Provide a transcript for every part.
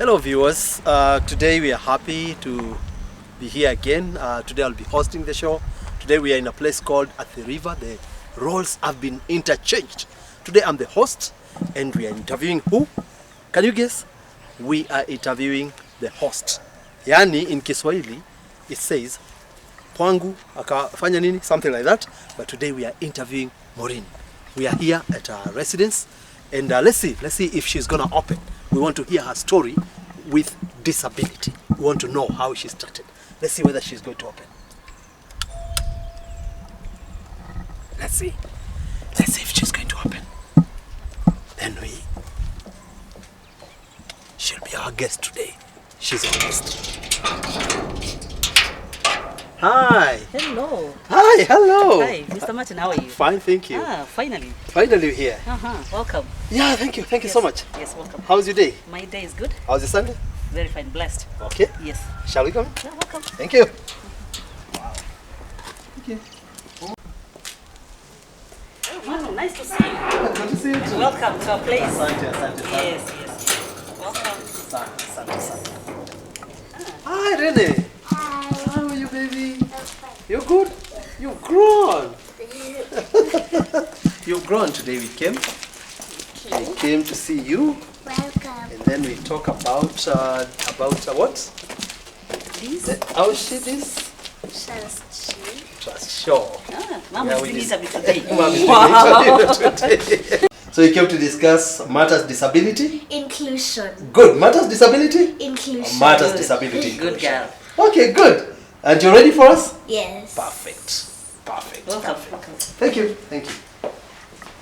Hello viewers, today we are happy to be here again. Today I'll be hosting the show. Today we are in a place called at the river. The roles have been interchanged. Today I'm the host and we are interviewing who? Can you guess? We are interviewing the host. Yani in Kiswahili it says Pwangu akafanya nini? Something like that. But today we are interviewing Maureen. We are here at our residence and let's see if she's gonna open. We want to hear her story with disability. We want to know how she started. Let's see whether she's going to open. Let's see if she's going to open. Then she'll be our guest today. She's our guest. Hi. Hello. Hi, hello. Hi, Mr. Martin, how are you? Fine, thank you. Finally. Finally you're here. Welcome. Yeah, thank you. Thank you so much. Yes, welcome. How's your day? My day is good. How's your Sunday? Very fine, blessed. Okay. Yes. Shall we come? Yeah, welcome. Thank you. Wow. Thank you. Martin, nice to see you. Good to see you too. Welcome to our place. Asante. Yes. Welcome. Asante. Hi, Rene. Hi. How are you, baby? I'm fine. You're good? You've grown. You've grown. Today we came. We came to see you. Welcome. And then we talk about what? Please. How she is? Trust show. Mom Yeah, is we doing did. it a bit today. Mom is doing it today. So you came to discuss matters disability? Inclusion. Good. Matters disability? Inclusion. Matters Good. disability. Good girl. Okay, good. And you ready for us? Yes. Perfect. Welcome. Thank you.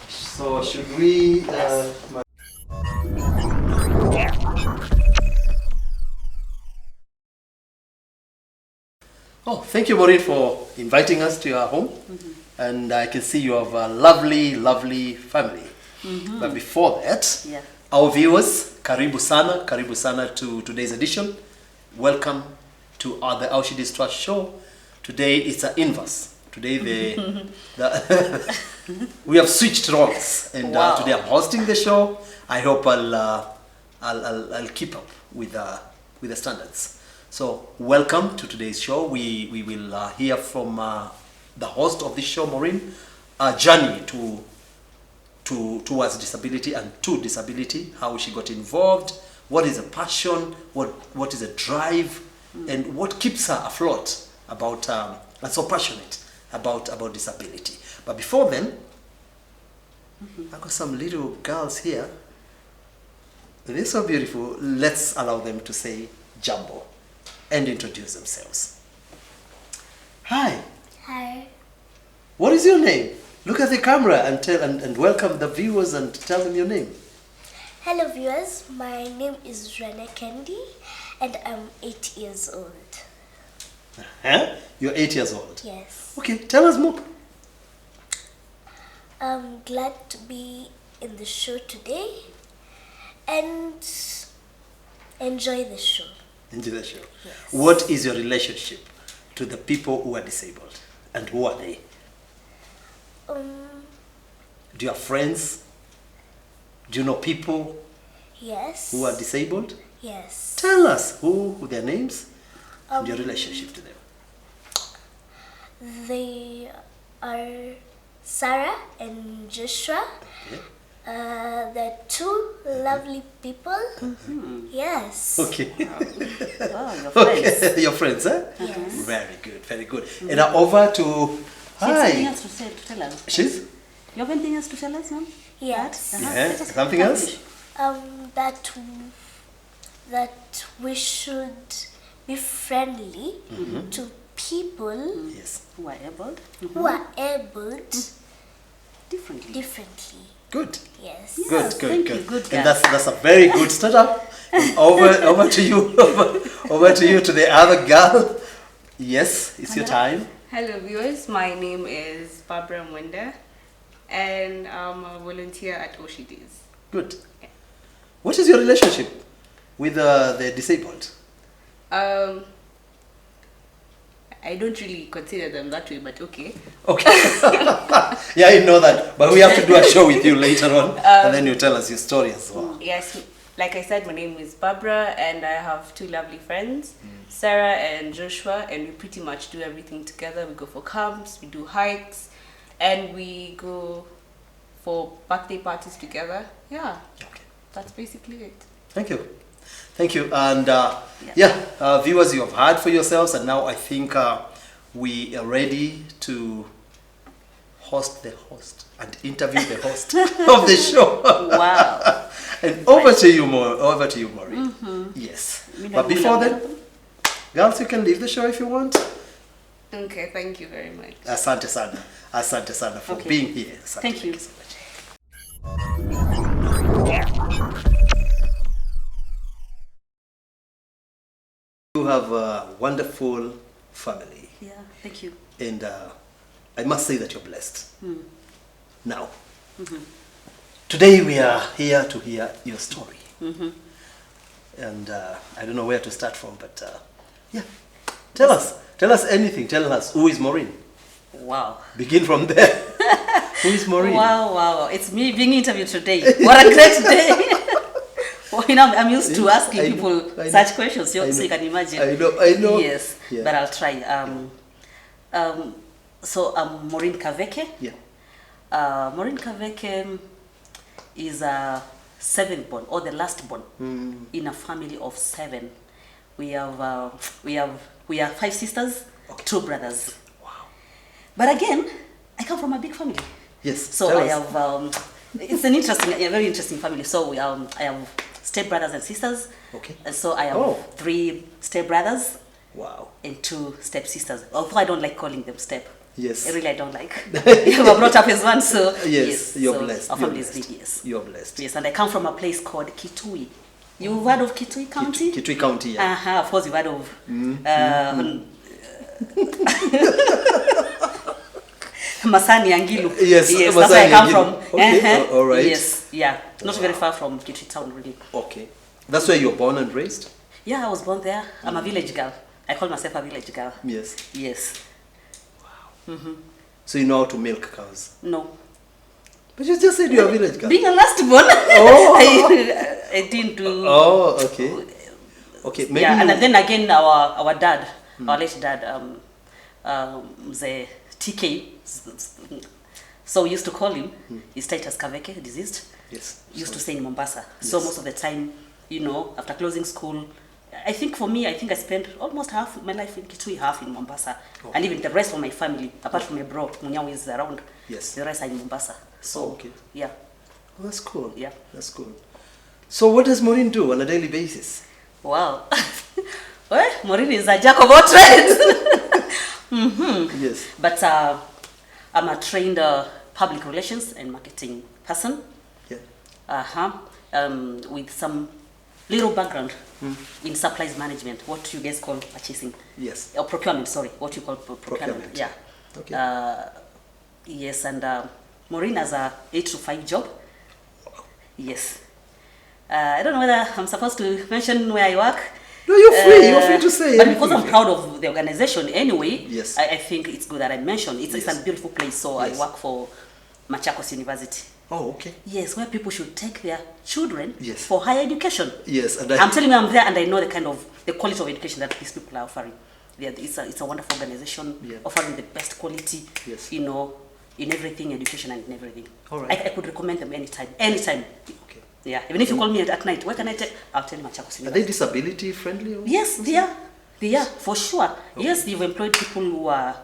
So should we... Oh, thank you, Maureen, for inviting us to your home. And I can see you have a lovely family. But before that, our viewers, karibu sana to today's edition. Welcome to the Aushidis Trust Show. Today it's an inverse. Today we have switched roles, and today I'm hosting the show. I hope I'll keep up with the standards. So welcome to today's show. We will hear from the host of this show, Maureen, a journey towards disability and to disability, how she got involved, what is a passion, what is a drive, and what keeps her afloat about and so passionate about disability. But before then, I've got some little girls here. They're so beautiful. Let's allow them to say Jambo and introduce themselves. Hi. Hi. What is your name? Look at the camera and tell and welcome the viewers and tell them your name. Hello viewers, my name is Rene Kendi and I'm 8 years old. Huh? You're 8 years old? Yes. Okay, tell us more. I'm glad to be in the show today and enjoy the show. Enjoy the show. Yes. What is your relationship to the people who are disabled? And who are they? Do you have friends? Do you know people Yes. who are disabled? Yes. Tell us who their names and your relationship to them. They are Sarah and Joshua. Okay. They're two lovely people. Yes. Okay. Oh, your friends. Okay. Your friends, huh? Yes. Very good. And now over to Something hi. else to tell us. She's You have anything else to tell us, ma'am? Yes. yeah. Something else? That we should be friendly to people Yes. Who are able? who are abled Differently. Good. Yes. Good. Thank you. Good And girl. that's a very good startup. over to you. Over to you, to the other girl. Yes, it's your time. Hello viewers, my name is Barbara Mwenda and I'm a volunteer at Aushidis. Good. What is your relationship with the disabled? I don't really consider them that way, but okay. Okay. Yeah, I know that. But we have to do a show with you later on. And then you tell us your story as well. Yes, like I said, my name is Barbara, and I have two lovely friends, Sarah and Joshua, and we pretty much do everything together. We go for camps, we do hikes, and we go for birthday parties together. Yeah, Okay. that's basically it. Thank you. Thank you. And viewers, you have heard for yourselves, and now I think we are ready to host the host and interview the host of the show. Wow. And over to you, Maureen. Yes. But before then, girls, you can leave the show if you want. Okay, thank you very much. Asante sana. Asante sana for Okay. being here. Asante. Thank you. So much. You have a wonderful family, Yeah, thank you. and I must say that you're blessed. Now, today we are here to hear your story. And I don't know where to start from, but yeah, tell us anything. Tell us, who is Maureen? Wow. Begin from there. Who is Maureen? Wow. It's me being interviewed today. What a great day. Well, you know, I'm used to asking I know, people I know. such questions, so I you know. can imagine. I know. Yes, Yeah. but I'll try. So I'm Maureen Kaveke. Yeah. Maureen Kaveke is a seventh born, or the last born, in a family of 7. We are 5 sisters, 2 brothers. Wow. But again, I come from a big family. Yes. So tell I us. have it's a very interesting family. So I have step brothers and sisters. Okay. And so I have 3 step brothers Wow. and 2 step sisters. Although I don't like calling them step. Yes. I really don't like. We were brought up as one, so Yes, you're so blessed. Our You're family is blessed. big, yes. You're blessed. Yes, and I come from a place called Kitui. You've heard of Kitui County? Kitui County, yeah. Of course you've heard of Masani Angilu. Yes, that's Masani where I come Angilu. from. Okay, all right. Yes, yeah. Not very far from Kitui town, really. Okay. That's where you were born and raised? Yeah, I was born there. I'm a village girl. I call myself a village girl. Yes. Yes. So you know how to milk cows? No. But you just said you're a village girl. Being a last born, Oh. I didn't do. Oh, okay. Okay, maybe Yeah, you- and then again, our dad, our late dad, the TK. So we used to call him. His status Kaveke, deceased. Yes. Used to stay in Mombasa. So Yes. most of the time, you know, after closing school, I think for me, I spent almost half my life in Kitui, half in Mombasa. Okay. And even the rest of my family, apart from my bro, Munyao is around. Yes. The rest are in Mombasa. So, Oh, okay. yeah. Oh, that's cool. Yeah. That's cool. So what does Maureen do on a daily basis? Wow. Well, Maureen is a jack of all trades. Yes. But I'm a trained public relations and marketing person. Yeah. With some little background in supplies management, what you guys call purchasing. Yes. Or procurement, sorry, what you call procurement. Procurement. Yeah. Okay. Yes, and Maureen has a 8 to 5 job. Yes. I don't know whether I'm supposed to mention where I work. No, you're free. You're free to say But anything. because I'm proud of the organization anyway, Yes. I think it's good that I mention. It's Yes. a beautiful place, so Yes. I work for Machakos University. Oh, okay. Yes, where people should take their children Yes. for higher education. Yes, and I'm telling you, I'm there and I know the quality of education that these people are offering. It's a wonderful organization, Yeah. offering the best quality, Yes. you know, in everything, education and in everything. All right. I could recommend them anytime. Anytime. Okay. Yeah, even if you call me at night, where can I take? I'll tell you Machakos Are they University. disability friendly? Or? Yes, they are. They are, for sure. Okay. Yes, they've employed people who are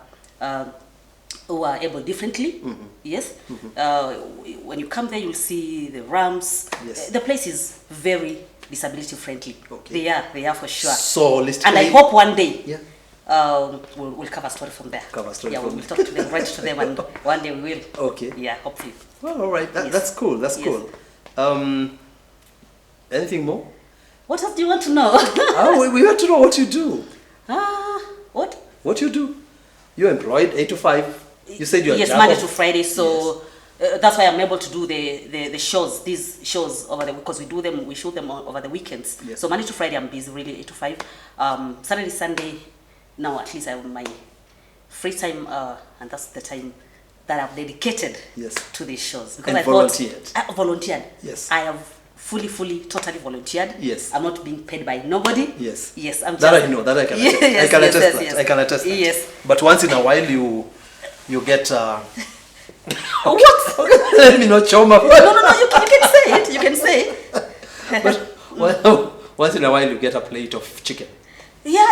able differently. Yes. When you come there, you'll see the ramps. Yes. The place is very disability friendly. Okay. They are for sure. So, let's And I hope one day Yeah. we'll cover a story from there. Cover a story yeah, from we'll talk to them, write to them, and one day we will. Okay. Yeah, hopefully. Well, all right. Yes. That's cool. That's Yes. cool. Anything more? What else do you want to know? We want to know what you do. What? What you do? You're employed 8 to 5. You said you're yes, a Monday jack to of- Friday. So that's why I'm able to do the shows, these shows over the, because we shoot them over the weekends. Yes. So Monday to Friday I'm busy, really 8 to 5. Saturday, Sunday, now at least I have my free time, and that's the time that I've dedicated Yes. to these shows. And I volunteered. volunteered. Yes. I have fully, totally volunteered. Yes. I'm not being paid by nobody. Yes. Yes, I'm just... That I know, that I can attest. Yes, I can yes, attest yes, that. yes. I can attest that. Yes. But once in a while you get What? let me not show my No, you can say it. You can say it. But well, once in a while you get a plate of chicken. Yeah.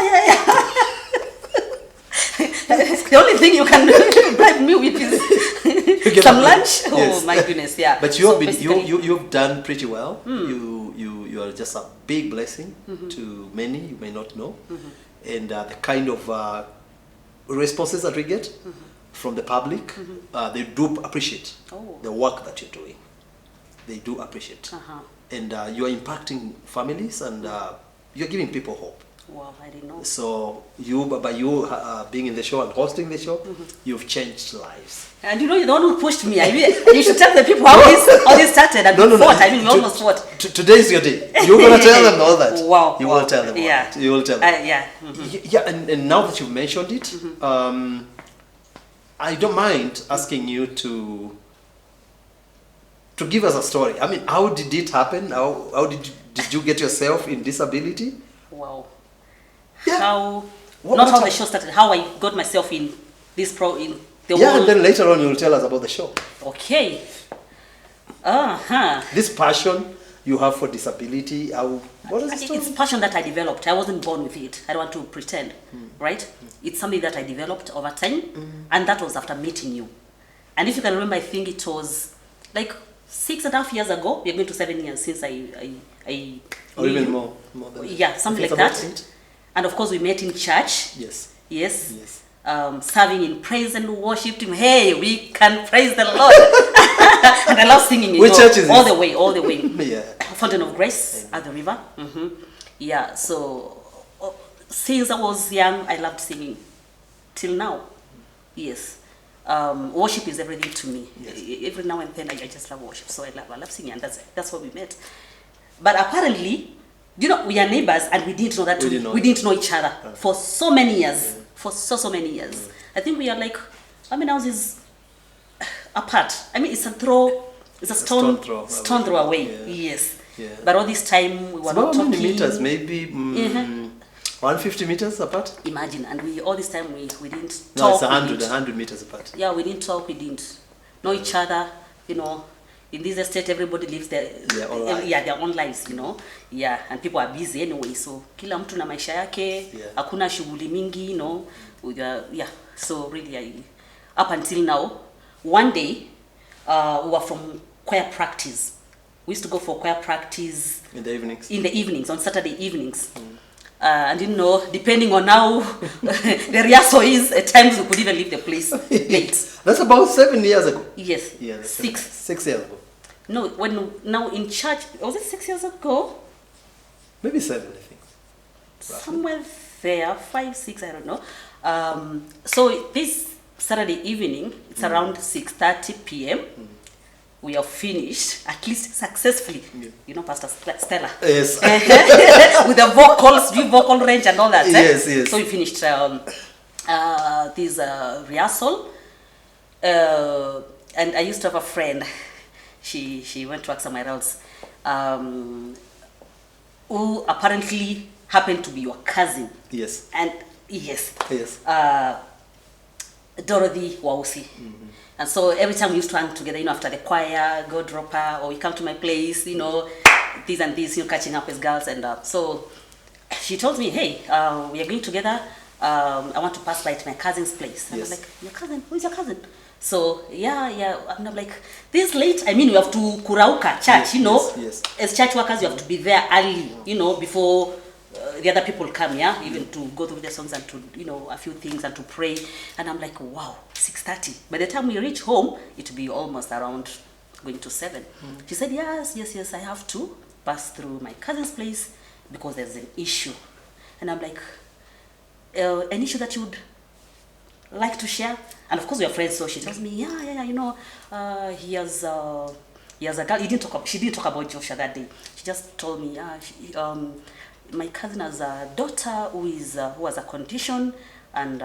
The only thing you can bribe me with is some lunch. Oh Yes. my goodness, yeah. But So you've done pretty well. You are just a big blessing to many you may not know, and the kind of responses that we get from the public, they do appreciate the work that you're doing. They do appreciate, and you are impacting families, and you're giving people hope. Wow, I didn't know. So by you being in the show and hosting the show, you've changed lives. And you know, you're the one who pushed me. I mean, you should tell the people how this started. And we fought. I mean, we almost fought. Today's your day. You're gonna tell them all that. Wow. You will tell them. Yeah. All that. You will tell them. Yeah. Yeah. And now that you've mentioned it, I don't mind asking you to give us a story. I mean, how did it happen? How did you get yourself in disability? Wow. Yeah. How the show started. How I got myself in this in the yeah, world. and then later on you'll tell us about the show. Okay. This passion you have for disability, what is it? It's passion that I developed. I wasn't born with it. I don't want to pretend, right? It's something that I developed over time, and that was after meeting you. And if you can remember, I think it was like 6.5 years ago. We're going to 7 years since I or even more than yeah, something like that. 8. And of course, we met in church. Yes. Serving in praise and worship team. Hey, we can praise the Lord. And I love singing. Which church is all this? the way. Yeah. Fountain of Grace at the river. Yeah. So since I was young, I loved singing. Till now, yes. Worship is everything to me. Yes. Every now and then, I just love worship. So I love singing, and that's why we met. But apparently, you know, we are neighbors, and we didn't know that we didn't know each other for so many years. Yeah. For so many years. I think we are like, how many houses apart? I mean, it's a stone throw away. Yeah. Yes. Yeah. But all this time we were not talking. How many meters? Maybe 150 meters apart? Imagine. And all this time we didn't talk. No, it's 100 meters apart. Yeah, we didn't talk, we didn't know each other, you know. In this estate, everybody lives their own lives, you know. Yeah, and people are busy anyway, so kila mtu na maisha yake, hakuna shughuli mingi, you know. Yeah, so really, up until now, one day, we were from choir practice. We used to go for choir practice in the evenings. In the evenings, on Saturday evenings. And you know, depending on how the rehearsal is, at times we could even leave the place late. That's about 7 years ago. Yes. Yeah, 6 years ago. No, now in church, was it 6 years ago? Maybe 7, I think. Roughly. Somewhere there, 5, 6, I don't know. So this Saturday evening, it's around 6:30 p.m. We are finished, at least successfully. You know, Pastor Stella. Yes. With the vocals, vocal range and all that. Yes, yes. So we finished this rehearsal. And I used to have a friend. She went to work somewhere else. Who apparently happened to be your cousin. Yes. And yes. Dorothy Wausi. And so every time we used to hang together, you know, after the choir, go drop her, or we come to my place, you know, this and this, you know, catching up with girls. And so she told me, hey, we are going together. I want to pass by to my cousin's place. And I was like, your cousin? Who is your cousin? So, yeah. And I'm like, this late, I mean, you have to kurauka church, you know. Yes. As church workers, you have to be there early, you know, before the other people come, even to go through the songs and to, you know, a few things and to pray. And I'm like, wow, 6:30. By the time we reach home, it will be almost around going to 7. She said, yes, I have to pass through my cousin's place because there's an issue. And I'm like, an issue that you would like to share? And of course we are friends, so she tells me, you know, he has a girl. She didn't talk about Joshua that day. She just told me, my cousin has a daughter who has a condition, and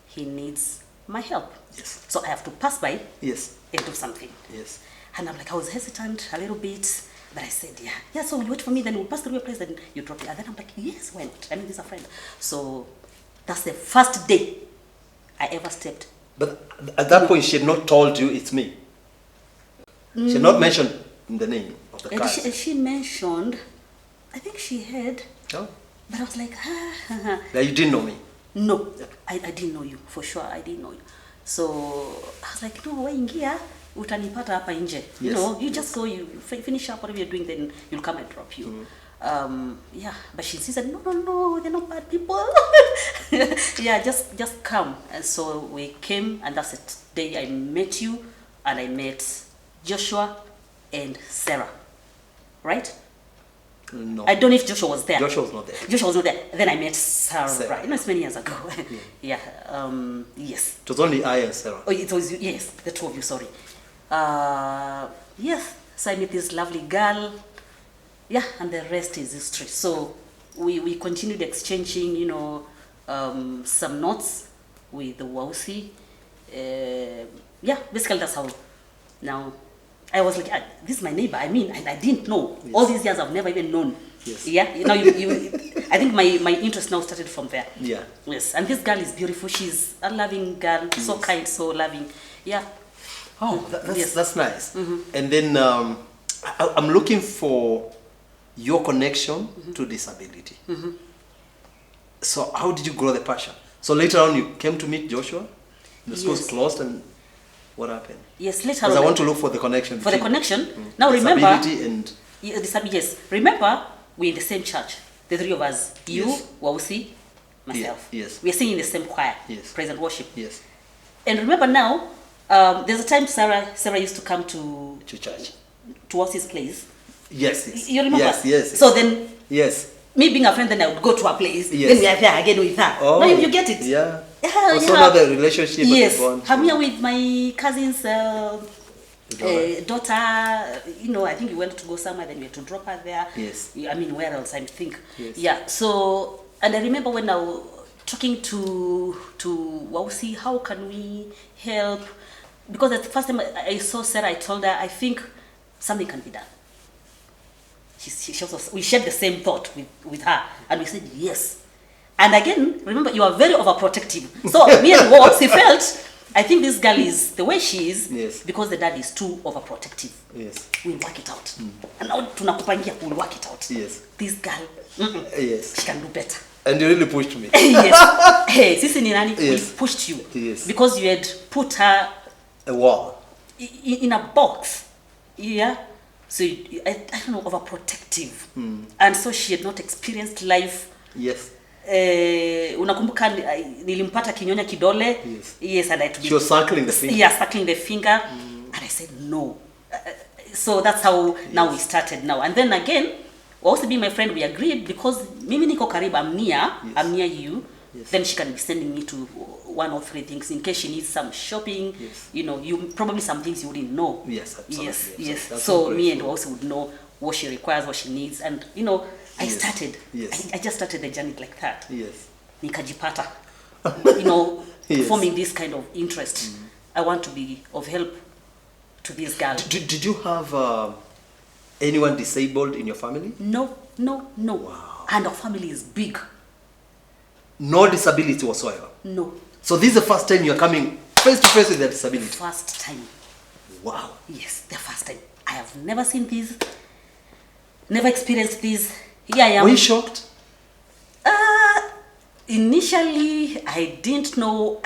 he needs my help. Yes. So I have to pass by. Yes. And do something. Yes. And I'm like, I was hesitant a little bit, But I said, yeah, so you wait for me, then we'll pass through your place, then you drop it. And then I'm like, yes, why not? I mean, this is a friend. So that's the first day I ever stepped. But at that point, she had not told you it's me. She had not mentioned the name of the car. She mentioned, I think she had, Oh. but I was like, That you didn't know me. No, I didn't know you, for sure, I didn't know you. So I was like, no, waingia, utanipata hapa nje. You know, you just go, you finish up whatever you're doing, then you'll come and drop you. Yeah, but she insisted, no, they're not bad people. Yeah, just come. And so we came, and that's the day I met you, and I met Joshua and Sarah, right? No. I don't know if Joshua was there. Joshua was not there. Joshua was not there. Then I met Sarah. Sarah. You know, it's many years ago. Yeah. Yes. It was only I and Sarah. Oh, it was you. Yes, the two of you. Sorry. Yes. So I met this lovely girl. Yeah, and the rest is history. So we continued exchanging, you know, some notes with the Wausi. Yeah, basically that's how. Now, I was like, this is my neighbor. I mean, and I didn't know. Yes. All these years I've never even known. Yes. Yeah. You know, I think my interest now started from there. Yeah. Yes. And this girl is beautiful. She's a loving girl, so kind, so loving. Yeah. Oh, that's nice. Mm-hmm. And then I'm looking for your connection to disability. Mm-hmm. So how did you grow the passion? So later on you came to meet Joshua? The school's Yes. closed, and what happened? Yes, later on. Because I want to look for the connection. For the between connection. Now remember. disability and... Yes. Remember, we're in the same church. The three of us. You, Yes. Wausi, myself. Yes. We are singing in the same choir. Yes. Praise and worship. Yes. And remember now, there's a time Sarah used to come to church. Wausi's place. Yes. You remember? Yes. So then, Yes. me being a friend, then I would go to her place. Yes. Then we are there again with her. Oh. Now you get it. Yeah. Yeah, So now the relationship yes. was I'm here with my cousin's daughter. You know, I think you went to go somewhere, then you had to drop her there. Yes. I mean, where else? I think. Yes. Yeah. So, and I remember when I was talking to Wausi, how can we help? Because the first time I saw Sarah, I told her, I think something can be done. She also, we shared the same thought with her, and we said yes. And again, remember, you are very overprotective. So me and Wausi felt, I think this girl is the way she is, Yes. because the dad is too overprotective. Yes. We'll work it out. And now tunakupangia, we'll work it out. Yes. This girl, Yes. she can do better. And you really pushed me. Yes. Hey, Sisi ni nani? Yes. We pushed you. Yes. Because you had put her A wall. in a box. Yeah. So, I don't know, overprotective. And so she had not experienced life. Yes. Unakumbuka nilimpata kinyonya kidole. Yes, and I had to be, She was circling the finger. Yeah, circling the finger. And I said no. So that's how now we started now. And then again, also being my friend, we agreed, because mimi niko karibu, I'm near you. Yes. Then she can be sending me to 1 or 3 things in case she needs some shopping. Yes. You know, you probably some things you wouldn't know. Yes, absolutely. Yes. That's So so me and grateful. also would know what she requires, what she needs, and you know, I Yes. started. Yes. I just started the journey like that. Yes. Nikajipata. You know, Yes. forming this kind of interest. I want to be of help to this girl. Did you have anyone disabled in your family? No. Wow. And our family is big. No disability whatsoever. No. So this is the first time you're coming face to face with the disability. First time. Wow. Yes, the first time. I have never seen this. Never experienced this. Here I am. Were you shocked? Initially, I didn't know.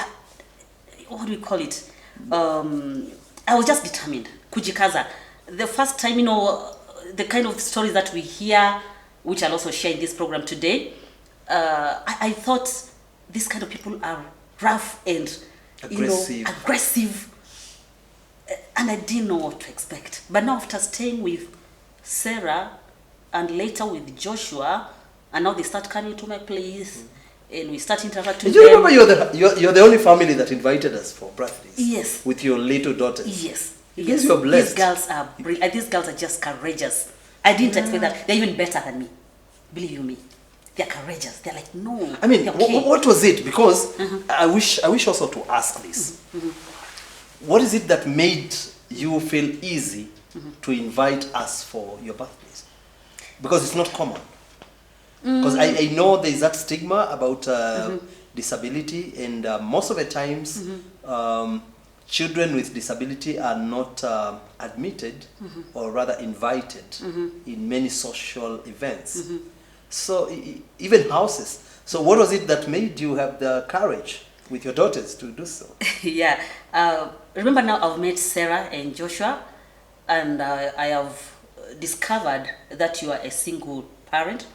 What do we call it? I was just determined. Kujikaza. The first time, you know, the kind of stories that we hear, which I'll also share in this program today, I thought these kind of people are rough and aggressive, and I didn't know what to expect. But now, after staying with Sarah and later with Joshua, and now they start coming to my place, and we start interacting. Do you remember you're the only family that invited us for birthdays? Yes. With your little daughters. Yes. Yes, you're blessed. These girls are just courageous. I didn't expect that. They're even better than me. Believe you me. They're courageous. They're like, no. I mean, okay. what was it? Because I wish also to ask this. What is it that made you feel easy to invite us for your birthdays? Because it's not common. Because I know there's that stigma about disability, and most of the times children with disability are not admitted or rather invited in many social events. So even houses. So what was it that made you have the courage with your daughters to do so? Yeah. Remember now I've met Sarah and Joshua, and I have discovered that you are a single parent.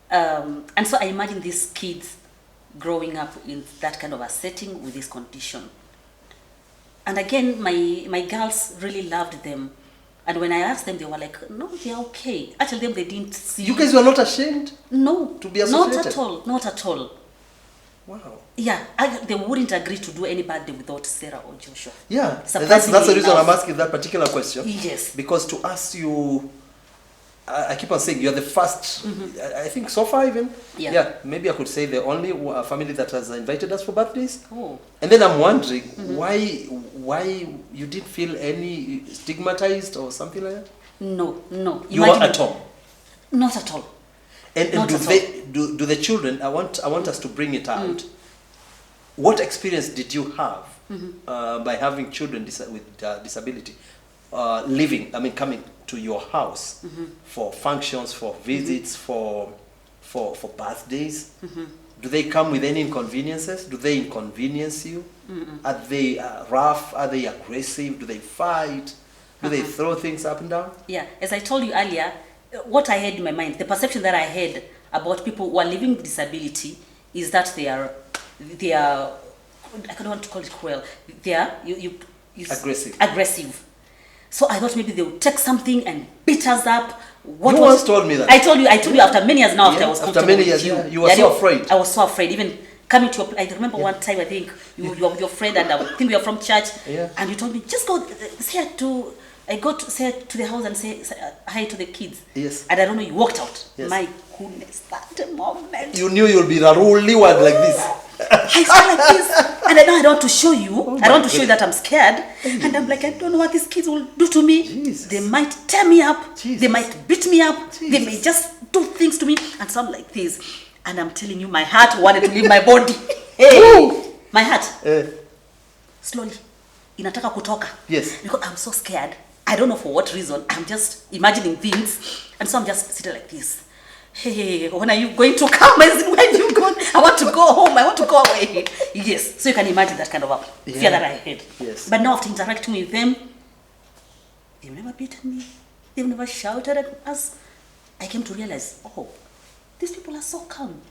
And so I imagine these kids growing up in that kind of a setting with this condition. And again, my girls really loved them. And when I asked them, they were like, no, they're okay. I told them they didn't see. You guys were not ashamed? No. To be associated? Not at all. Not at all. Wow. Yeah, they wouldn't agree to do any birthday without Sarah or Joshua. Yeah, that's the Surprisingly reason I'm enough. asking that particular question. Yes. Because to us, I keep on saying you're the first, I think so far even. Yeah. Maybe I could say the only family that has invited us for birthdays. Oh. And then I'm wondering why you didn't feel any stigmatized or something like that? No. You were at home? Not at all. And Not do at they do the children? I want us to bring it out. What experience did you have by having children with disability coming to your house for functions, for visits, for birthdays? Do they come with any inconveniences? Do they inconvenience you? Are they rough? Are they aggressive? Do they fight? Do they throw things up and down? Yeah, as I told you earlier, what I had in my mind, the perception that I had about people who are living with disability is that they are I don't want to call it cruel. They are aggressive. So I thought maybe they would take something and beat us up. You once told me that. I told you after many years now, after I was after many years, with you. You were so afraid. I was so afraid. Even coming to I remember one time, I think you were with your friend, and I think we were from church, and you told me, just go say to. I got to say to the house and say hi to the kids. Yes. And I don't know, you walked out. Yes. My goodness, that moment. You knew you'll be the ruly one like this. I felt like this. And I don't want to show you. I don't want to show you that I'm scared. And I'm like, I don't know what these kids will do to me. Jesus. They might tear me up. Jesus. They might beat me up. Jesus. They may just do things to me. And so I'm like this. And I'm telling you, my heart wanted to leave my body. Hey, my heart. Slowly. Inataka kutoka. Yes. Because I'm so scared. I don't know for what reason. I'm just imagining things. And so I'm just sitting like this. Hey, when are you going to come? Where are you going? I want to go home. I want to go away. Yes. So you can imagine that kind of fear that I had. Yes. But now after interacting with them, they've never beaten me. They've never shouted at us. I came to realize, oh, these people are so calm.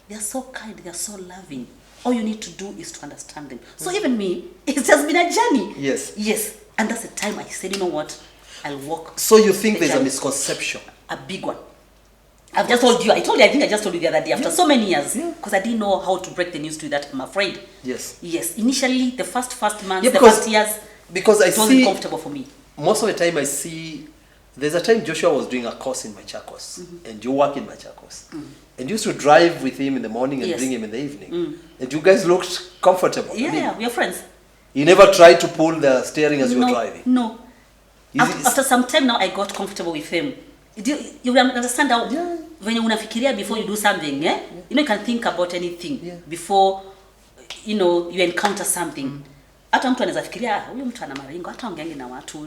They are so kind. They are so loving. All you need to do is to understand them. So even me, it's just been a journey. Yes. Yes. And that's the time I said, you know what? I'll walk. So you think there's a journey. misconception? A big one. I think I just told you the other day, after so many years, because I didn't know how to break the news to you that I'm afraid. Yes. Yes. Initially, the first months, Yeah, the first years, because it wasn't comfortable for me. Most of the time I see, there's a time Joshua was doing a course in Machakos, and you work in Machakos. And you used to drive with him in the morning and bring him in the evening. And you guys looked comfortable. Yeah, we are friends. You never tried to pull the steering as you were driving? No. After some time now, I got comfortable with him. You understand how when you unafikiria before you do something, You know, you can think about anything before, you encounter something. Hata mtu anaweza fikiria huyu mtu ana maringo, hata ongeangi na watu.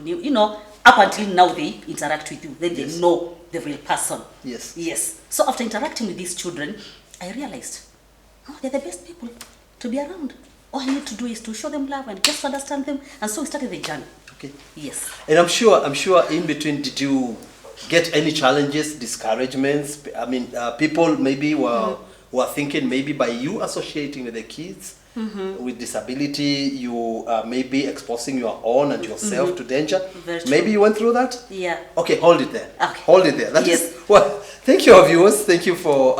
Up until now they interact with you, then they know the real person. Yes. Yes. So after interacting with these children, I realized, they're the best people to be around. All I need to do is to show them love and just to understand them. And so we started the journey. Okay. Yes. And I'm sure in between, did you get any challenges, discouragements? I mean, people maybe were thinking maybe by you associating with the kids with disability, you may be exposing your own and yourself to danger. Very true. Maybe you went through that? Yeah. Okay, hold it there. Okay. Hold it there. That is well. Thank you, our viewers. Thank you for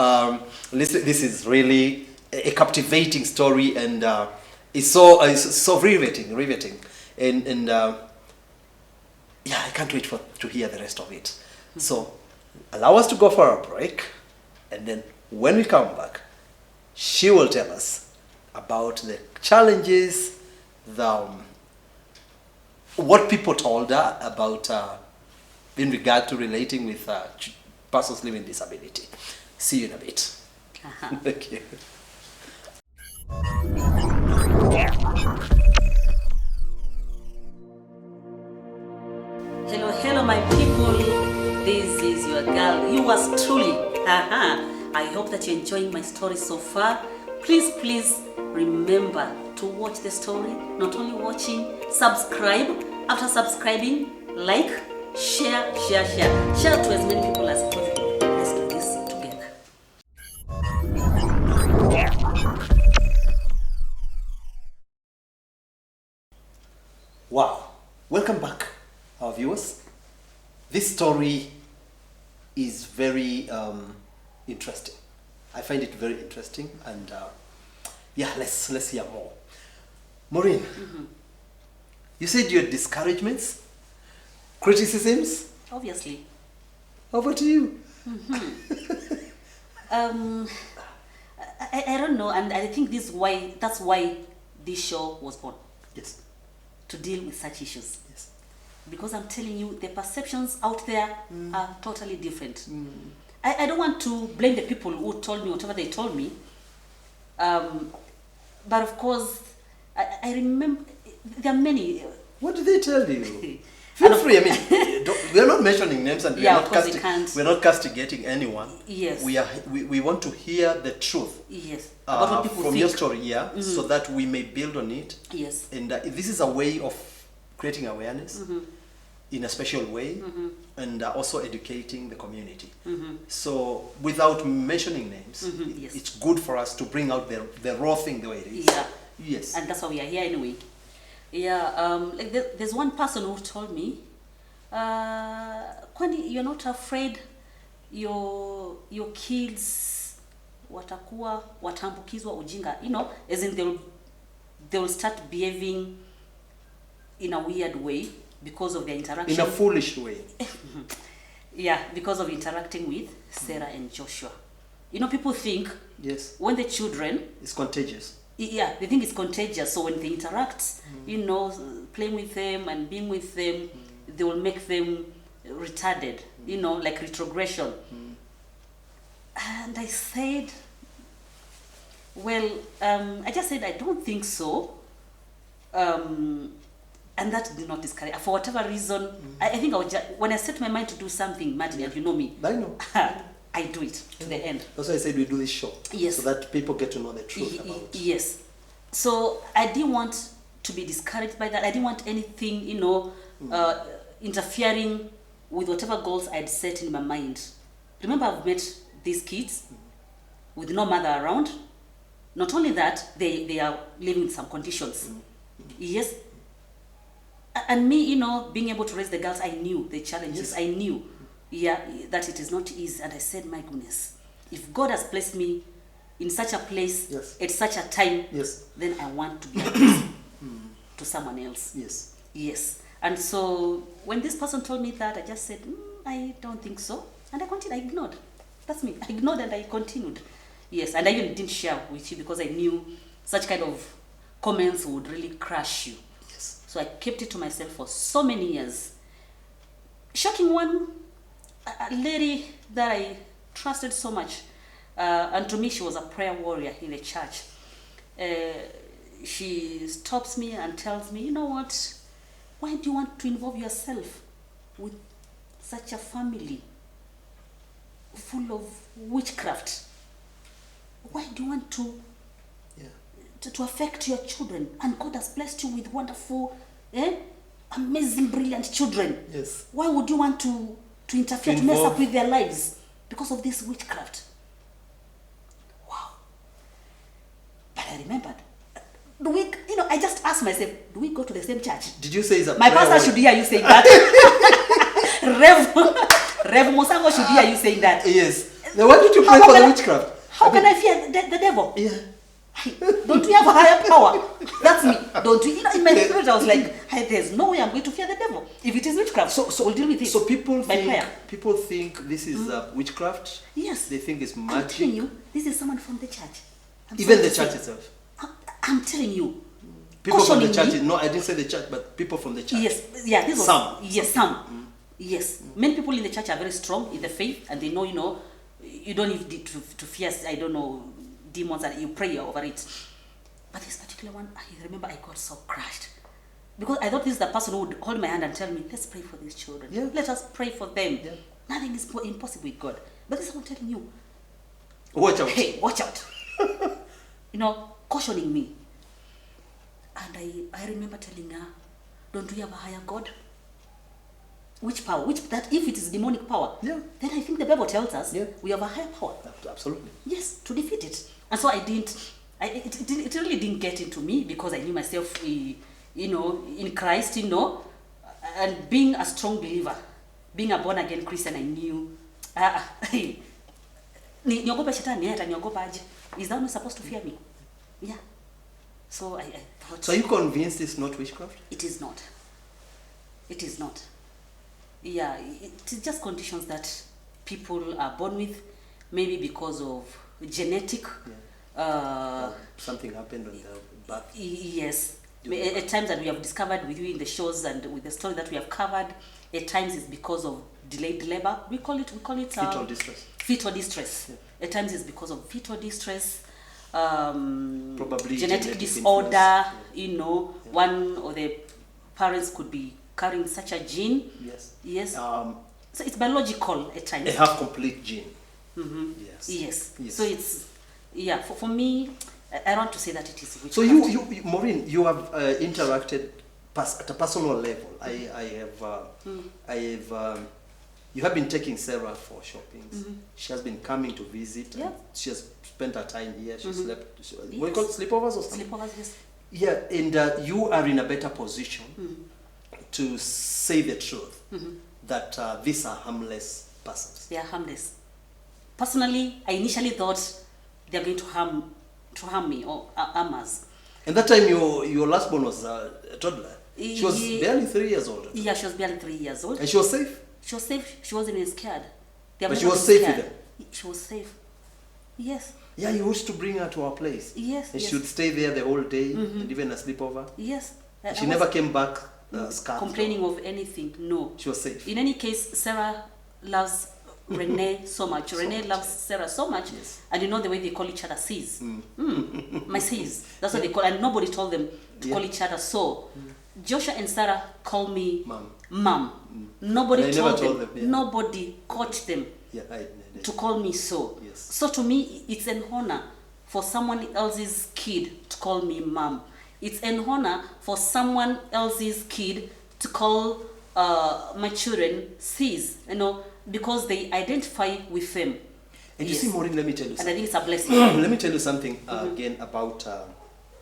listening. This is really a captivating story, and it's so riveting, and I can't wait to hear the rest of it. So, allow us to go for a break, and then when we come back, she will tell us about the challenges, what people told her about in regard to relating with persons living with disability. See you in a bit. Thank you. Hello, my people. This is your girl. Yours truly. I hope that you're enjoying my story so far. Please remember to watch the story. Not only watching, subscribe. After subscribing, like, share to as many people as possible. Let's do this together. Wow. Welcome back, our viewers. This story is very interesting. I find it very interesting, and yeah, let's hear more. Maureen, you said you had discouragements, criticisms. Obviously. How about you? I don't know, and I think that's why this show was born. Yes. To deal with such issues. Yes. Because I'm telling you, the perceptions out there are totally different. I don't want to blame the people who told me whatever they told me. But of course, I remember there are many. What did they tell you? Feel free. I mean, we are not mentioning names, and Yeah, of course we can't. we're not castigating anyone. Yes. We want to hear the truth. Yes. About what people from think. your story, yeah, so that we may build on it. Yes. And this is a way of creating awareness in a special way, and also educating the community. So without mentioning names, Yes. it's good for us to bring out the raw thing the way it is. Yeah. Yes. And that's why we are here anyway. Yeah. Like there's one person who told me, Kwani, you're not afraid your kids watambukizwa ujinga, you know, as in they'll start behaving in a weird way because of their interaction. In a foolish way. Yeah, because of interacting with Sarah and Joshua. You know, people think Yes. when the children, It's contagious. yeah, they think it's contagious. So when they interact, you know, playing with them and being with them, they will make them retarded, you know, like retrogression. And I said, well, I just said, I don't think so. And that did not discourage. For whatever reason, I think I would when I set my mind to do something, Martin, and you know me, I know. I do it to the end. That's why I said we do this show. Yes. So that people get to know the truth about. Yes. So I didn't want to be discouraged by that. I didn't want anything, you know, interfering with whatever goals I'd set in my mind. Remember, I've met these kids with no mother around. Not only that, they are living in some conditions. Yes. And me, you know, being able to raise the girls, I knew the challenges. Yes. I knew, yeah, that it is not easy. And I said, my goodness, if God has placed me in such a place, Yes. at such a time, Yes. then I want to be a blessing to someone else. Yes. Yes. And so when this person told me that, I just said, I don't think so. And I continued. I ignored. That's me. I ignored and I continued. Yes. And I even didn't share with you because I knew such kind of comments would really crush you. Yes. So I kept it to myself for so many years. Shocking one, a lady that I trusted so much, and to me she was a prayer warrior in the church. She stops me and tells me, you know what, why do you want to involve yourself with such a family full of witchcraft? Why do you want to affect your children? And God has blessed you with wonderful, amazing, brilliant children. Yes. Why would you want to interfere, to mess up with their lives because of this witchcraft? Wow. But I remembered, do we, you know, I just asked myself, do we go to the same church? Did you say it's a My prayer pastor should hear you saying that. Rev Mosango should hear you saying that. Yes. They want you to pray for the witchcraft. How can I fear the devil? Yeah. Don't we have a higher power? That's me. Don't we? You know, in my spirit, I was like, hey, there's no way I'm going to fear the devil. If it is witchcraft, so we'll deal with it. So people by prayer. think this is witchcraft. Yes. They think it's I'm magic. telling you, this is someone from the church. Even the church itself. I'm telling you, People from the cautioning church. me. No, I didn't say the church, but people from the church. Yes, yeah, this was Some. yes, some. Yes, many people in the church are very strong in the faith, and they know, you don't need to fear, I don't know, demons, and you pray over it. But this particular one, I remember I got so crushed because I thought this is the person who would hold my hand and tell me, "Let's pray for these children. Yeah. Let us pray for them. Yeah. Nothing is impossible with God." But this is someone telling you, Watch out. "Hey, watch out," cautioning me. And I remember telling her, "Don't we have a higher God?" Which power? That if it is demonic power, Yeah. then I think the Bible tells us we have a higher power. Absolutely. Yes, to defeat it. And so I didn't. It really didn't get into me because I knew myself, in Christ, and being a strong believer, being a born again Christian, I knew. Niogopa shetani, hata niogopa aje. Is that not supposed to fear me? Yeah. So I thought. So are you convinced it's not witchcraft? It is not. It is not. Yeah, it is just conditions that people are born with, maybe because of genetic. Something happened on the birth. Yes. At times that we have discovered with you in the shows and with the story that we have covered, at times it's because of delayed labor. We call it Fetal distress. Fetal distress. Yeah. At times it's because of fetal distress. Probably genetic disorder. One of the parents could be carrying such a gene. Yes. Yes. So it's biological at times. A half complete gene. Mm-hmm. Yes. So it's for me, I want to say that it is witchcraft. So you Maureen, you have interacted at a personal level. I have you have been taking Sarah for shoppings. She has been coming to visit. Yeah. She has spent her time here. She slept. Yes. What you call sleepovers or something? Sleepovers, yes. Yeah, and you are in a better position to say the truth that these are harmless persons. They are harmless. Personally, I initially thought they are going to harm me or harm us. And that time your last born was a toddler. She was barely 3 years old. Yeah, she was barely 3 years old. And she was safe? She was safe. She wasn't even scared. But she was safe with them? She was safe. Yes. Yeah, you used to bring her to our place. Yes. And she would stay there the whole day and even a sleepover. Yes. She never came back scarred. Complaining of anything. No. She was safe. In any case, Sarah loves Renee so much. Renee loves Sarah so much. Yes. And you know the way they call each other sis. My sis. That's what they call. And nobody told them to call each other so. Joshua and Sarah call me Mom. Nobody told them. Nobody coached them to call me so. Yes. So to me, it's an honor for someone else's kid to call me Mom. It's an honor for someone else's kid to call my children sis, because they identify with them. And you see, Maureen, let me tell you something. And I think it's a blessing. Let me tell you something again about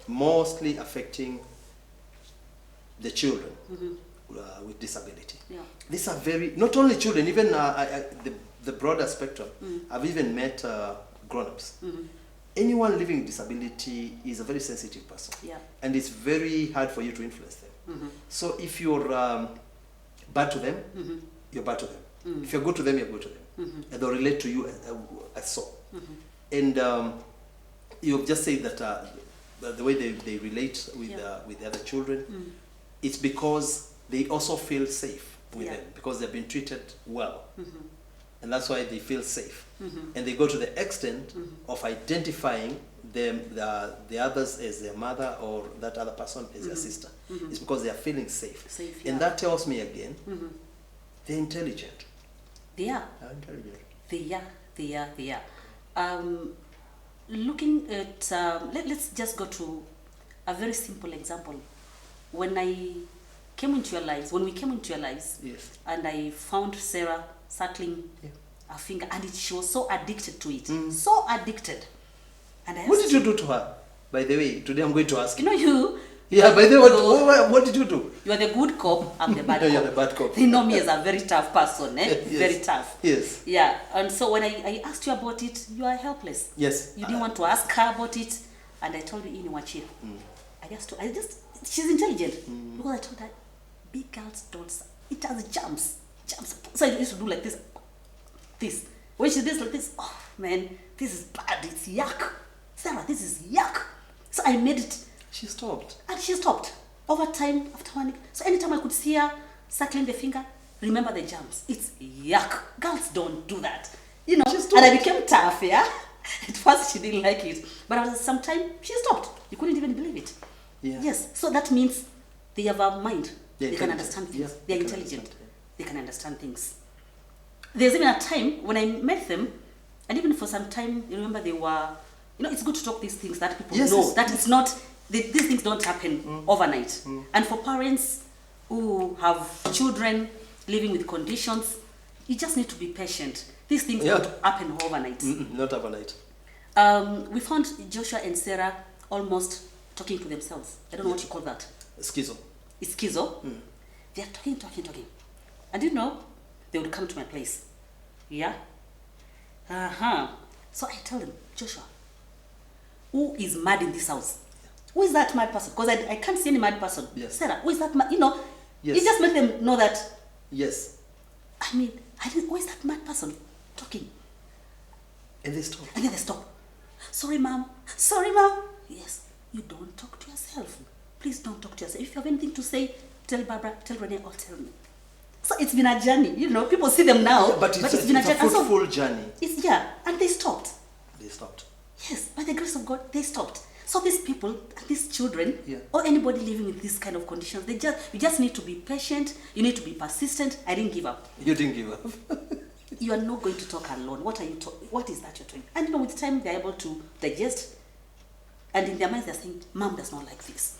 mostly affecting the children with disability. Yeah. These are not only children, even the broader spectrum. I've even met grown-ups. Anyone living with disability is a very sensitive person. Yeah. And it's very hard for you to influence them. So if you're bad to them, you're bad to them. If you're good to them, you're good to them. And they'll relate to you as so. And you've just said that the way they relate with the other children, it's because they also feel safe with them, because they've been treated well. And that's why they feel safe. And they go to the extent of identifying them, the others as their mother or that other person as their sister. It's because they are feeling safe. And that tells me again, they're intelligent. They are. They're intelligent. They are. Looking at, let's just go to a very simple example. When we came into your lives, Yes. and I found Sarah suckling her finger, and she was so addicted to it, so addicted. And I What did you do to her? By the way, today I'm going to ask you. you. Yeah, by the way, what did you do? You are the good cop, I'm the bad cop. You're the bad cop. They know me as a very tough person, Yes. Very tough. Yes. Yeah, and so when I asked you about it, you are helpless. Yes. You didn't want to ask her about it, and I told you, Iniwachi. She's intelligent. Because I told her, big girls don't, it has jumps. So I used to do like this. When she does like this, oh man, this is bad, it's yuck. Sarah, this is yuck. So I made it She stopped. And she stopped. Over time, after 1 week. So anytime I could see her suckling the finger, remember the germs. It's yuck. Girls don't do that. You know, and I became tough, yeah? At first she didn't like it. But after some time, she stopped. You couldn't even believe it. Yeah. Yes. So that means they have a mind. They're They can understand things. Yeah, They're they can intelligent. understand, They can understand things. There's even a time when I met them, and even for some time, you remember they were, you know, it's good to talk these things that people Yes, know. yes. That it's not, these things don't happen overnight. And for parents who have children living with conditions, you just need to be patient. These things don't happen overnight. Not overnight. We found Joshua and Sarah almost talking to themselves. I don't know what you call that. Schizo. It's schizo. They are talking. And you know, they would come to my place. Yeah? So I tell them, Joshua, who is mad in this house? Who is that mad person? Because I can't see any mad person. Yes. Sarah, who is that mad? You know, Yes. you just make them know that, Yes. I mean, who is that mad person talking? And they stopped. And then they stop. Sorry, ma'am. Sorry, ma'am. Yes, you don't talk to yourself. Please don't talk to yourself. If you have anything to say, tell Barbara, tell Renee, or tell me. So it's been a journey. You know, people see them now, But it's been a a journey. And so fruitful journey. it's, and they stopped. They stopped. Yes, by the grace of God, they stopped. So these people, these children, Yeah. or anybody living with this kind of conditions, you just need to be patient. You need to be persistent. I didn't give up. You didn't give up. You are not going to talk alone. What is that you're doing? And you know, with time they're able to digest, and in their minds they're saying, "Mom does not like this."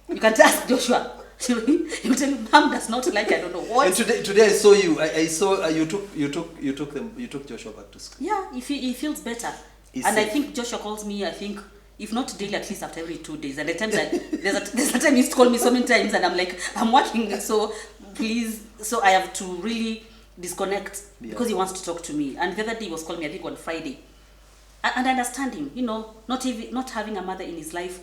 You can ask Joshua. You tell him, "Mom does not like, I don't know what." And today I saw you. I saw you took Joshua back to school. Yeah, he feels better. He's and safe. I think Joshua calls me, I think, if not daily, at least after every 2 days. And at times, there's a time he used to call me so many times, and I'm like, I'm working, so please. So I have to really disconnect because he wants to talk to me. And the other day he was calling me, I think on Friday. And I understand him, you know, not having a mother in his life.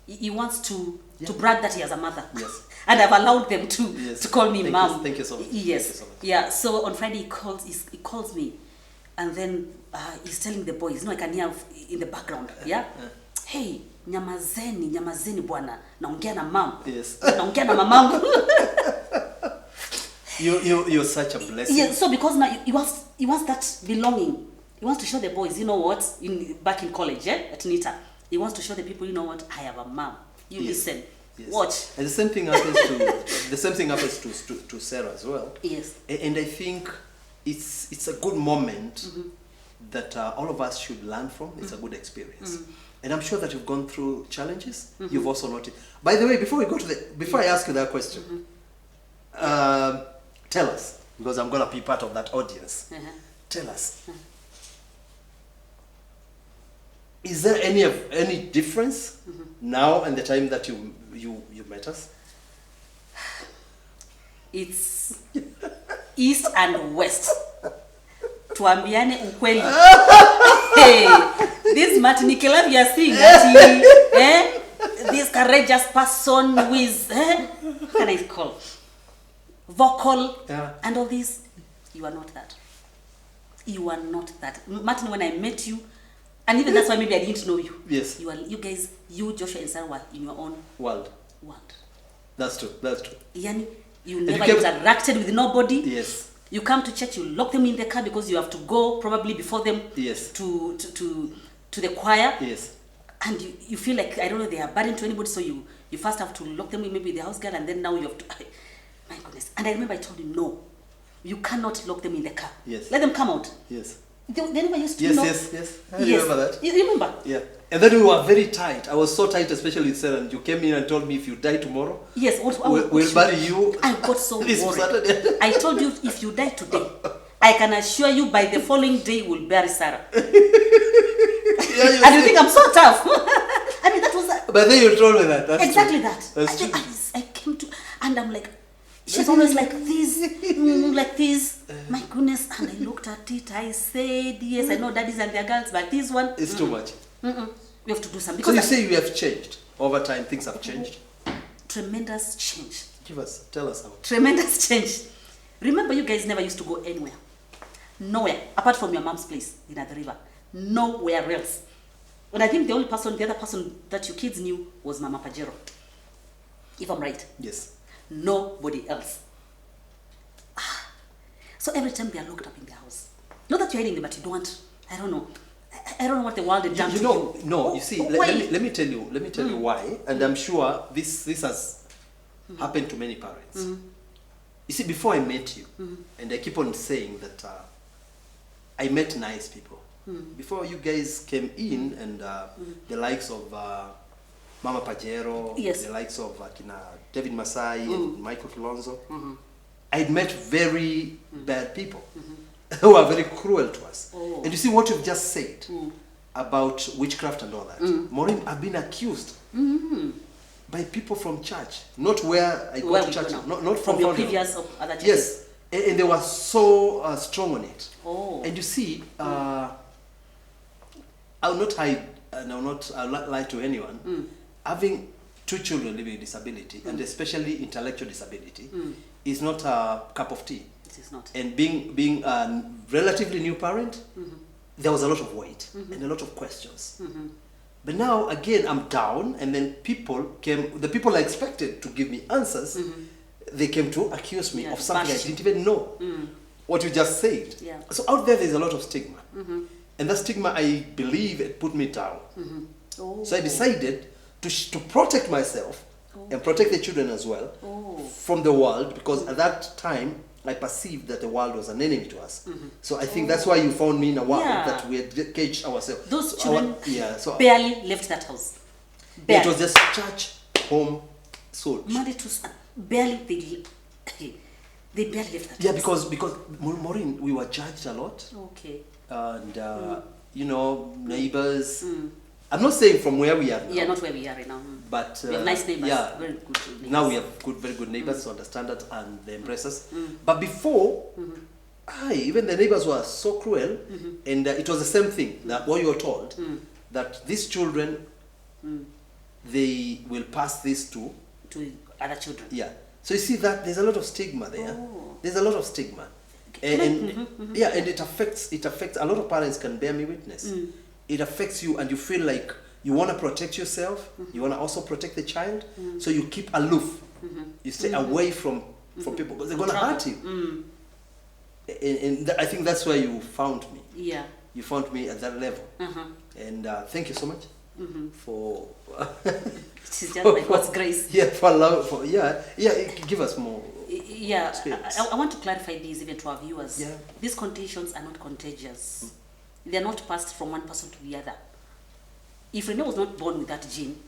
He wants to brag that he has a mother. Yes. And I've allowed them to call me mom. Thank you so much. Yes. Thank you so much. Yeah. So on Friday he calls me, and then he's telling the boys, you know, I can hear in the background. Yeah. Hey, nyamazeni bwana, naongea na mom. Yes. Naongea na mamangu. You're such a blessing. Yeah. So because now he wants that belonging. He wants to show the boys, you know what, back in college, at NITA. He wants to show the people, you know what, I have a mom. You listen, watch. And the same thing happens to Sarah as well. Yes. And I think it's a good moment that all of us should learn from. It's a good experience. And I'm sure that you've gone through challenges. You've also noticed. By the way, before I ask you that question, tell us, because I'm gonna be part of that audience. Tell us. Is there any difference now and the time that you met us? It's east and west. Tuambiane ukweli. Hey, this Martin Kilavi are seeing that this courageous person who is what can I call vocal and all this. You are not that. You are not that. Martin, when I met you, and even that's why maybe I didn't know you. Yes. You guys, Joshua and Sarah, were in your own world. That's true. Yani, you never interacted with nobody. Yes. You come to church, you lock them in the car because you have to go probably before them. Yes. To the choir. Yes. And you feel like, I don't know, they are burdened to anybody, so you first have to lock them in, maybe the house girl, and then now you have to, my goodness. And I remember I told him, no, you cannot lock them in the car. Yes. Let them come out. Yes. They never used to, Yes. I remember that. You remember? Yeah. And then we were very tight. I was so tight, especially with Sarah. And you came in and told me, if you die tomorrow, yes, we'll bury you. I got so this worried. Saturday. I told you, if you die today, I can assure you by the following day we'll bury Sarah. And you think I'm so tough? I mean, that was. But then you told me that. That's exactly true. that. That's true. I came to, and I'm like, she's always like this, like this. My goodness. And I looked at it. I said, yes, I know daddies and their girls, but this one. It's too much. We have to do something. So you say you have changed. Over time, things have changed. Tremendous change. Tell us how. Tremendous change. Remember, you guys never used to go anywhere. Nowhere. Apart from your mom's place in the river. Nowhere else. And I think the other person that your kids knew was Mama Pajero. If I'm right. Yes. Nobody else. So every time they are locked up in the house. Not that you're hiding them, but you don't want, I don't know. I don't know what the world has done to you. No, you see, let me tell you why, and I'm sure this has happened to many parents. You see, before I met you, and I keep on saying that I met nice people. Before you guys came in, and the likes of Mama Pajero, yes, the likes of David Masai and Michael Kilonzo, I'd met very bad people who are very cruel to us. And you see what you've just said about witchcraft and all that. Maureen, I've been accused by people from church, not where I go to church, not from your previous of other churches. Yes, and they were so strong on it. And you see, I'll not hide and I'll not lie to anyone. Having 2 children living with disability, and especially intellectual disability, is not a cup of tea. It is not. And being a relatively new parent, there was a lot of weight and a lot of questions. But now, again, I'm down, and then the people I expected to give me answers, they came to accuse me of something I didn't even know. What you just said. So out there's a lot of stigma. And that stigma, I believe, it put me down. So I decided to protect myself and protect the children as well from the world, because at that time, I perceived that the world was an enemy to us. So I think that's why you found me in a world that we had caged ourselves. Those children barely left that house. Barely. It was just church, home, soul. Monday to barely they barely left that house. Because Maureen, we were judged a lot. Okay. And you know, neighbors. I'm not saying from where we are now. Yeah, not where we are right now. But we have nice neighbors. Yeah, very good neighbors. Now we have very good neighbors who understand that and they embrace us. But before, even the neighbors were so cruel, and it was the same thing that what you were told, that these children, they will pass this to other children. Yeah. So you see that there's a lot of stigma there. There's a lot of stigma, and it affects a lot of parents can bear me witness. It affects you, and you feel like you want to protect yourself. You want to also protect the child, so you keep aloof. You stay away from people because they're gonna hurt you. And I think that's where you found me. Yeah. You found me at that level. And thank you so much for. It's just like God's grace. Yeah, give us more. Yeah, I want to clarify this even to our viewers. Yeah. These conditions are not contagious. They are not passed from one person to the other. If Renee was not born with that gene,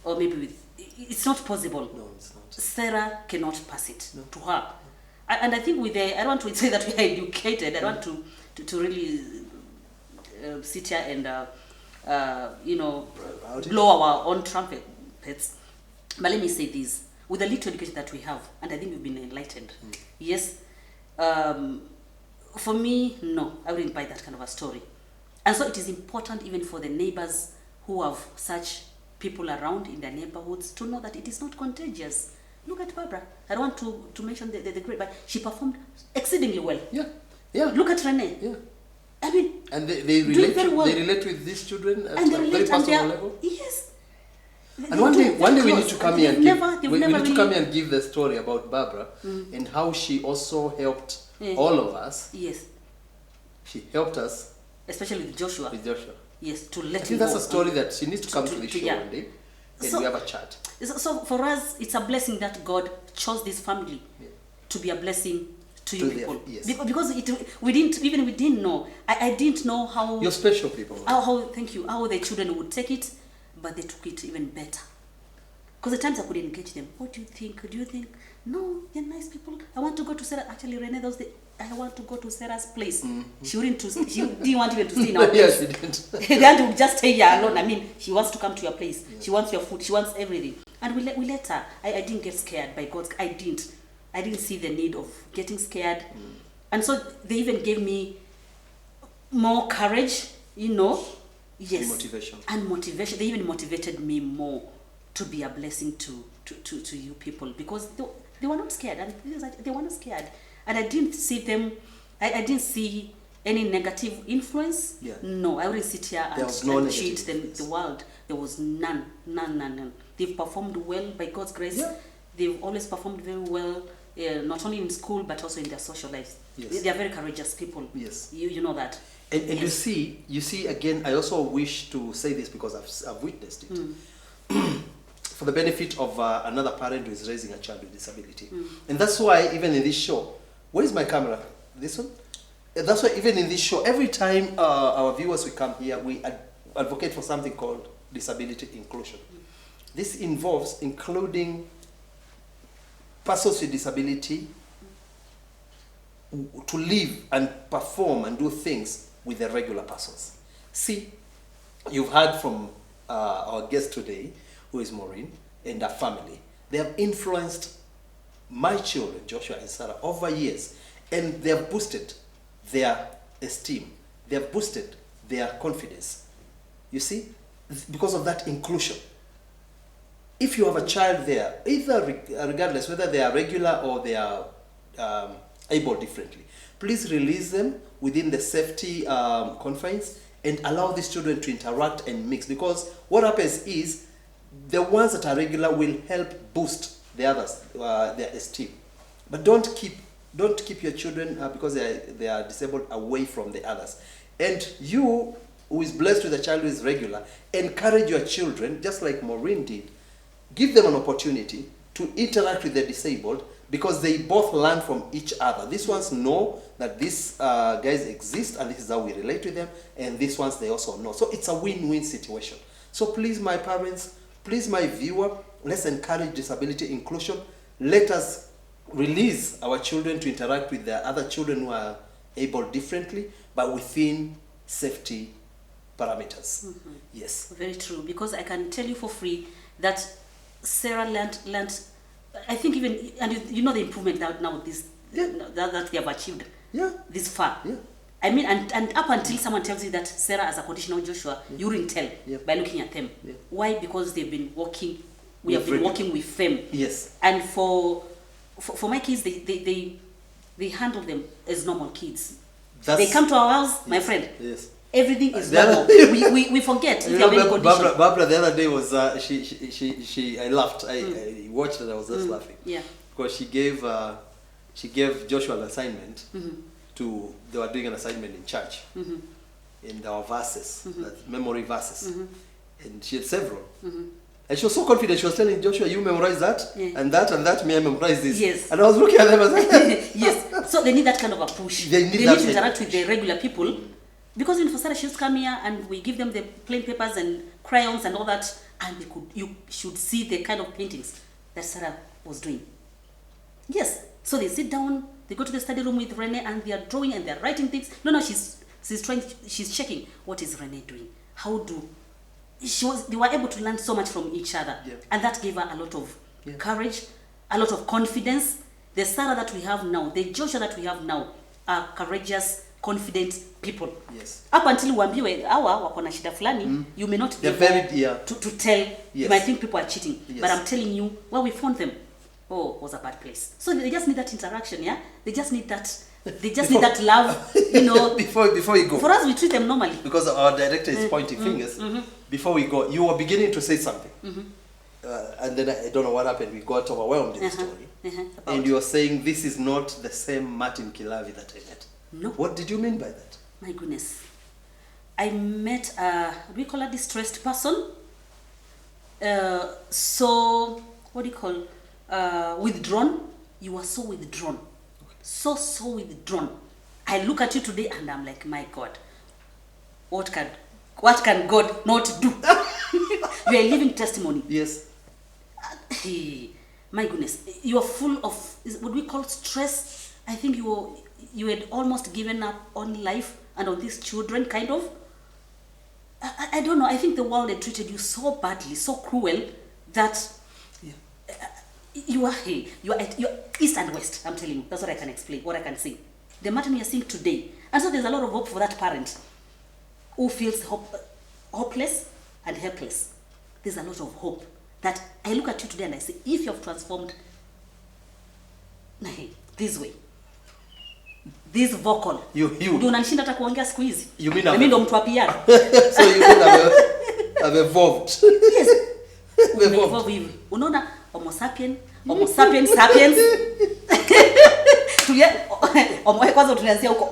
or maybe it's not possible. No, it's not. Sarah cannot pass it to her. And I think I don't want to say that we are educated. I don't want to really sit here and blow our own trumpets. But let me say this: with the little education that we have, and I think we've been enlightened. Yes. For me, no, I wouldn't buy that kind of a story. And so it is important even for the neighbors who have such people around in their neighborhoods to know that it is not contagious. Look at Barbara. I don't want to mention the great, but she performed exceedingly well. Yeah, yeah. Look at Renee. Yeah. I mean, and they relate with these children at a very personal level. Yes. And one day we need to come here and give the story about Barbara and how she also helped all of us. Yes. She helped us. Especially with Joshua. Yes, to let I think that's a story that she needs to come to the show one day and we have a chat. So for us, it's a blessing that God chose this family to be a blessing to you people. Yes. Because we didn't know. I didn't know how... You're special people. Thank you. How the children would take it, but they took it even better. Because at times I could engage them. What do you think? Do you think? No, you're nice people. I want to go to Sarah. Actually, Renee, I want to go to Sarah's place. She didn't want even to stay in our place. Yes, she didn't. Then would just stay here alone. I mean, she wants to come to your place. Yeah. She wants your food. She wants everything. And we let her. I didn't get scared by God. I didn't see the need of getting scared. And so they even gave me more courage, Yes. Motivation. And motivation. They even motivated me more to be a blessing to you people, because they were not scared, and they were not scared, and I didn't see them. I didn't see any negative influence? Yeah. No, I wouldn't sit here There was no and negative cheat influence. the world. There was none. They've performed well by God's grace. Yeah. They've always performed very well, not only in school but also in their social lives. Yes. They are very courageous people. Yes. You know that. And Yes. you see again, I also wish to say this because I've witnessed it. For the benefit of another parent who is raising a child with disability. And that's why even in this show, where is my camera? This one? That's why even in this show, every time our viewers will come here, we advocate for something called disability inclusion. This involves including persons with disability to live and perform and do things with the regular persons. See, you've heard from our guest today, who is Maureen, and her family. They have influenced my children, Joshua and Sarah, over years, and they have boosted their esteem. They have boosted their confidence. You see, because of that inclusion. If you have a child there, either regardless whether they are regular or they are able differently, please release them within the safety confines and allow these children to interact and mix, because what happens is the ones that are regular will help boost the others, their esteem. But don't keep your children because they are disabled away from the others. And you, who is blessed with a child who is regular, encourage your children, just like Maureen did. Give them an opportunity to interact with the disabled, because they both learn from each other. These ones know that these guys exist and this is how we relate with them, and these ones they also know. So it's a win-win situation. So please, my parents, please, my viewer, let's encourage disability inclusion. Let us release our children to interact with the other children who are able differently, but within safety parameters. Yes. Very true, because I can tell you for free that Sarah learned, I think even, and you know the improvement now this that they have achieved this far. Yeah. I mean, and up until someone tells you that Sarah has a condition of Joshua, you wouldn't tell by looking at them. Yeah. Why? Because they've been working, we have been working with them. Yes. And for my kids, they handle them as normal kids. They come to our house, my friend. Yes. Everything is normal. we forget if you have any condition. Barbara the other day was she I laughed. I watched it. I was just laughing. Yeah. Because she gave Joshua an assignment to. They were doing an assignment in church, in our verses, that memory verses, and she had several. And she was so confident. She was telling Joshua, "You memorize that, and that, and that. May I memorize this?" Yes. And I was looking at them and like, yes. So they need that kind of a push. They need to interact with the regular people. Because in Sarah, she used to come here and we give them the plain papers and crayons and all that, and you should see the kind of paintings that Sarah was doing. Yes. So they sit down, they go to the study room with Renee, and they are drawing and they are writing things. No, she's checking what is Renee doing. They were able to learn so much from each other. Yeah. And that gave her a lot of courage, a lot of confidence. The Sarah that we have now, the Joshua that we have now, are courageous, confident people. Yes. Up until uambiwe hawa wako na shida fulani, you may not be able to tell. Yes. You might think people are cheating. Yes. But I'm telling you, where we found them, was a bad place. So they just need that interaction, yeah? They just need that. They just need that love, you know. before you go. For us, we treat them normally. Because our director is pointing fingers. Before we go, you were beginning to say something. And then I don't know what happened. We got overwhelmed in the story. And you were saying this is not the same Martin Kilavi that I met. No. What did you mean by that? My goodness. I met we call a distressed person. So, what do you call? Withdrawn. You are so withdrawn. Okay. So withdrawn. I look at you today and I'm like, my God, what can God not do? You are a living testimony. Yes. My goodness, you are full of what we call stress. I think you had almost given up on life and on these children, kind of. I don't know. I think the world had treated you so badly, so cruel, that you are east and west. I'm telling you, that's what I can explain, what I can say. The Martin you're seeing today, and so there's a lot of hope for that parent who feels hopeless and helpless. There's a lot of hope that I look at you today and I say, if you have transformed this way, this vocal. You. Ndio unanishinda hata kuongea siku hizi. You mean mimi ndo mtu wa piano. So you mean I've evolved. Yes. Evolved hivi. Unaona Homo sapiens. Tulia kwanza tunaanzia huko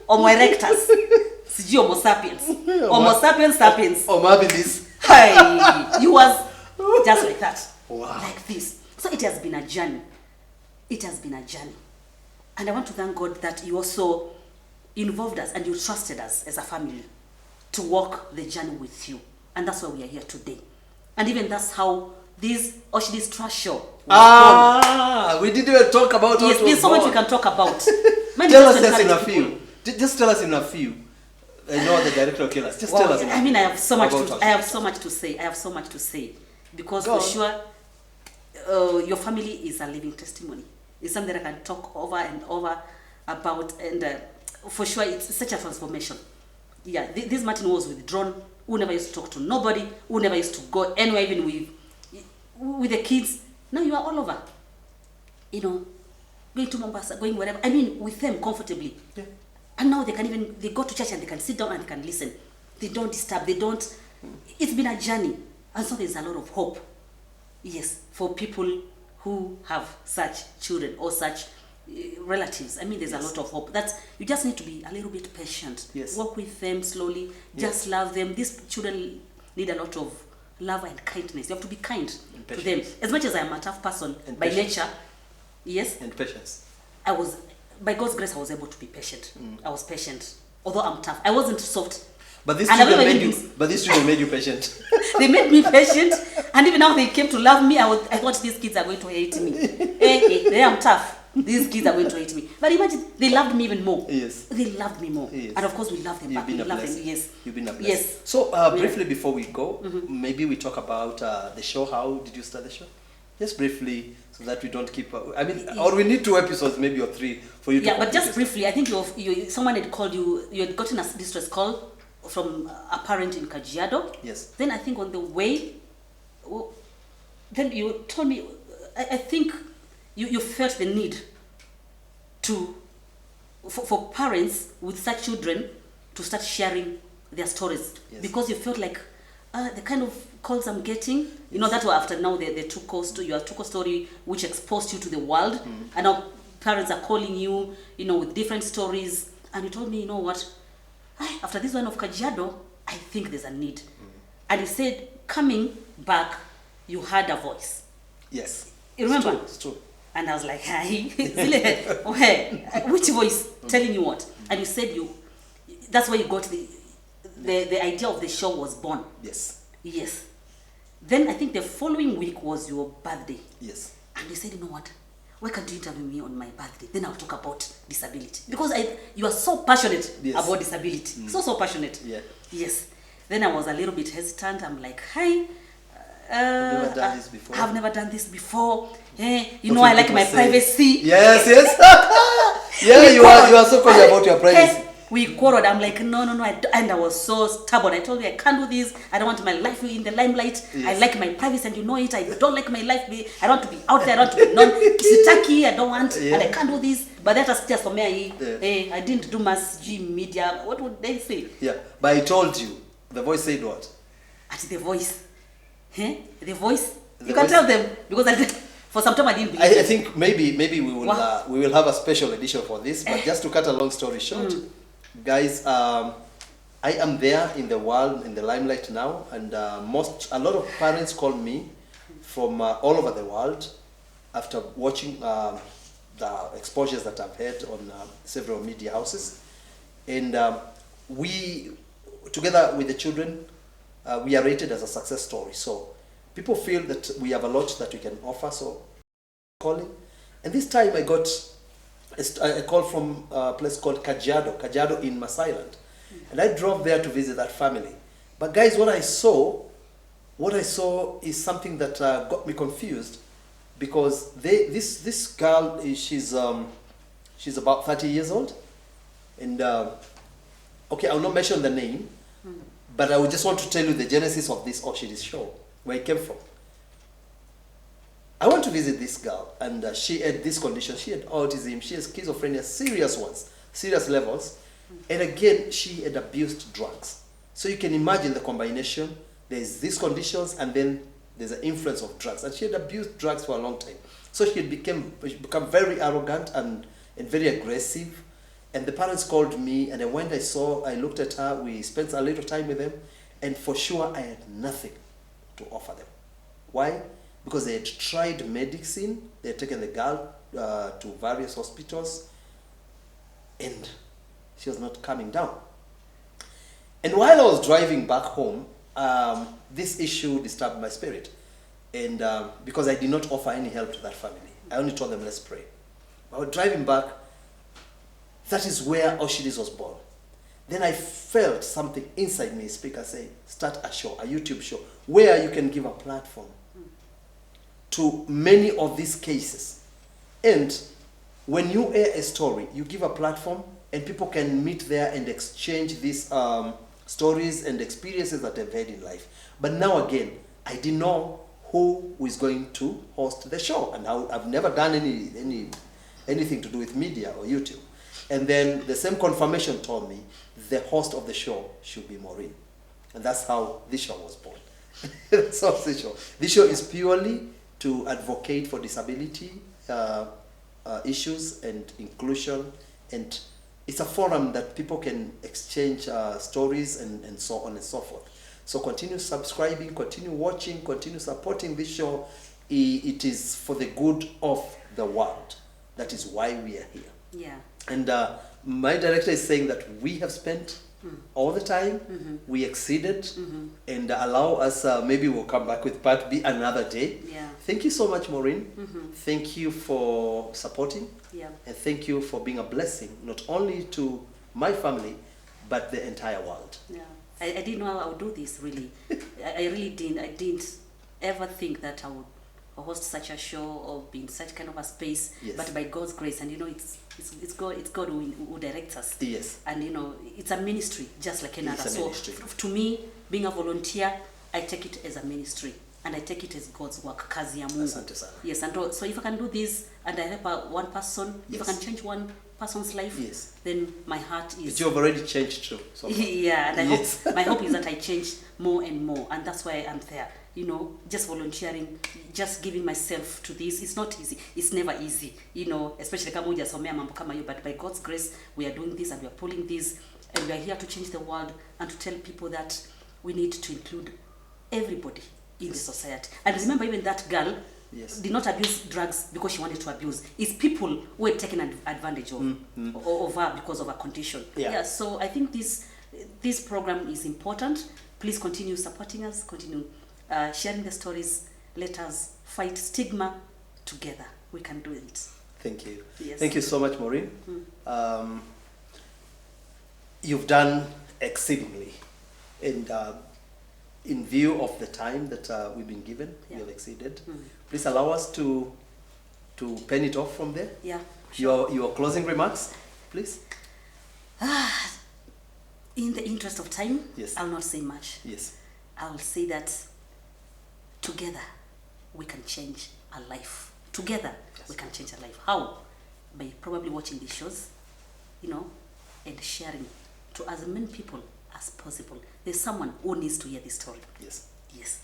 Homo erectus. Sijui Homo sapiens. Homo sapiens. Homo habilis. Hey, you was just like that. Wow. Like this. So it has been a journey. And I want to thank God that you also involved us and you trusted us as a family to walk the journey with you. And that's why we are here today. And even that's how this Oshidi's Trust Show was born. We didn't even talk about yes, there's so much we can talk about. Tell us just in a few. Just tell us in a few. I know the director of Killers. Just tell us. I mean, I have so much to say. Because for sure, your family is a living testimony. It's something that I can talk over and over about, and for sure, it's such a transformation. Yeah, this Martin was withdrawn, who never used to talk to nobody, who never used to go anywhere, even with the kids. Now you are all over. You know, going to Mombasa, going wherever. I mean, with them comfortably. Yeah. And now they go to church and they can sit down and they can listen. They don't disturb, it's been a journey. And so there's a lot of hope. Yes, for people who have such children or such relatives. I mean, there's a lot of hope. You just need to be a little bit patient. Yes. Walk with them slowly. Just love them. These children need a lot of love and kindness. You have to be kind to them. As much as I am a tough person by nature, yes. And patience. By God's grace, I was able to be patient. I was patient. Although I'm tough. I wasn't soft. But this children made you patient. They made me patient, and even now they came to love me. I thought these kids are going to hate me. They am tough. These kids are going to hate me. But imagine, they loved me even more. Yes. They loved me more. Yes. And of course, we love them back. We love them. Yes. You've been a blessing. Yes. So, briefly before we go, maybe we talk about the show. How did you start the show? Just briefly, so that we don't keep... or we need 2 episodes, maybe, or 3, for you to... Yeah, but just briefly, I think someone had called you, you had gotten a distress call from a parent in Kajiado. Yes. Then I think on the way, then you told me, I think you felt the need for parents with such children to start sharing their stories. Yes. Because you felt like the kind of calls I'm getting, you know, that were after now the your Tuko story, which exposed you to the world, and now parents are calling you, you know, with different stories, and you told me, you know what, after this one of Kajiado, I think there's a need. And you said, coming back, you heard a voice. Yes. You remember? It's true. And I was like, which voice telling you what? And you said that's where you got the idea of the show was born. Yes. Yes. Then I think the following week was your birthday. Yes. And you said, you know what? Why can't you interview me on my birthday? Then I'll talk about disability. Because you are so passionate about disability. So passionate. Yeah. Yes. Then I was a little bit hesitant. I'm like, hi. I've never done this before. I've never done this before. You know, I like my privacy. Yes. Yeah, you are so conscious about your privacy. We quarreled. I'm like, no. And I was so stubborn. I told you I can't do this. I don't want my life in the limelight. Yes. I like my privacy, and you know it. I don't like my life. I don't want to be out there. I don't want to be known. Kisitaki. I don't want. Yeah. And I can't do this. But that was just for me. I didn't do mass media. What would they say? Yeah. But I told you. The voice said what? At the voice. The voice. You can tell them because for some time I didn't believe. I think maybe we will have a special edition for this. But just to cut a long story short. Guys, I am there in the world, in the limelight now, and a lot of parents call me from all over the world after watching the exposures that I've had on several media houses, and we, together with the children, we are rated as a success story. So people feel that we have a lot that we can offer. So calling, and this time I got a call from a place called Kajiado in Masailand. And I drove there to visit that family. But guys, what I saw is something that got me confused, because this girl, she's about 30 years old. And okay, I'll not mention the name, but I would just want to tell you the genesis of this Oshidi's show, where it came from. I went to visit this girl, and she had this condition. She had autism, she has schizophrenia, serious ones, serious levels. And again, she had abused drugs. So you can imagine the combination. There's these conditions, and then there's an influence of drugs. And she had abused drugs for a long time. So she had become very arrogant and very aggressive. And the parents called me, and then when I looked at her, we spent a little time with them, and for sure I had nothing to offer them. Why? Because they had tried medicine, they had taken the girl to various hospitals, and she was not coming down. And while I was driving back home, this issue disturbed my spirit. And because I did not offer any help to that family, I only told them, let's pray. While driving back, that is where Oshidis was born. Then I felt something inside me speak and say, start a show, a YouTube show, where you can give a platform to many of these cases. And when you air a story, you give a platform and people can meet there and exchange these stories and experiences that they've had in life. But now again, I didn't know who is going to host the show, and I've never done anything to do with media or YouTube. And then the same confirmation told me the host of the show should be Maureen. And that's how this show was born. That's how this show. This show is purely to advocate for disability issues and inclusion, and it's a forum that people can exchange stories and so on and so forth. So continue subscribing, continue watching, continue supporting this show. It is for the good of the world. That is why we are here. Yeah. And my director is saying that we have spent all the time, we exceeded, and allow us, maybe we'll come back with part B another day. Yeah. Thank you so much, Maureen. Thank you for supporting, Yeah. and thank you for being a blessing, not only to my family, but the entire world. Yeah. I didn't know I would do this, really. I really didn't. I didn't ever think that I would host such a show or be in such kind of a space. Yes. But by God's grace, and it's God who directs us. Yes. And it's a ministry just like another. It's a So ministry. to me, being a volunteer, I take it as a ministry. And I take it as God's work, kazi ya Mungu. Asante sana. Yes, and so if I can do this and I help one person, if I Yes. can change one person's life, Yes. then my heart is... But you have already changed too. So far. Yeah, and Yes. my hope is that I change more and more, and that's why I'm there. Just volunteering, just giving myself to this. It's not easy. It's never easy. Especially kama hujasomea mambo kama hiyo, but by God's grace, we are doing this and we are pulling this, and we are here to change the world and to tell people that we need to include everybody in the society. And remember, even that girl did not abuse drugs because she wanted to abuse. It's people who had taken advantage of her because of her condition. Yeah. So I think this program is important. Please continue supporting us. Continue sharing the stories. Let us fight stigma together. We can do it. Thank you. Yes. Thank you so much, Maureen. You've done exceedingly, and in view of the time that we've been given, you have exceeded. Please allow us to pen it off from there. Yeah. Your closing remarks, please. In the interest of time, Yes. I'll not say much. Yes. I'll say that together we can change a life. Together we can change a life. How? By probably watching these shows, and sharing to as many people as possible. There's someone who needs to hear this story. Yes. Yes.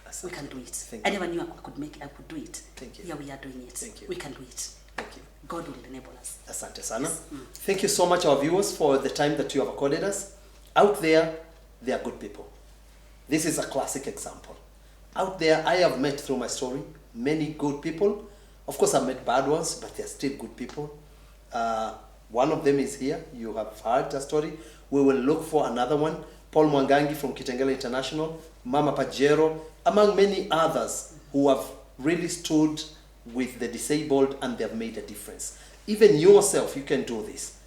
Asante. We can do it. Thank I you. never knew I could do it. Thank you. Yeah, we are doing it. Thank you. We can do it. Thank you. God will enable us. Asante sana. Yes. Thank you so much, our viewers, for the time that you have accorded us. Out there are good people. This is a classic example. Out there, I have met through my story many good people. Of course, I've met bad ones, but they're still good people. One of them is here. You have heard the story. We will look for another one. Paul Mwangangi from Kitengela International, Mama Pajero, among many others who have really stood with the disabled and they have made a difference. Even yourself, you can do this.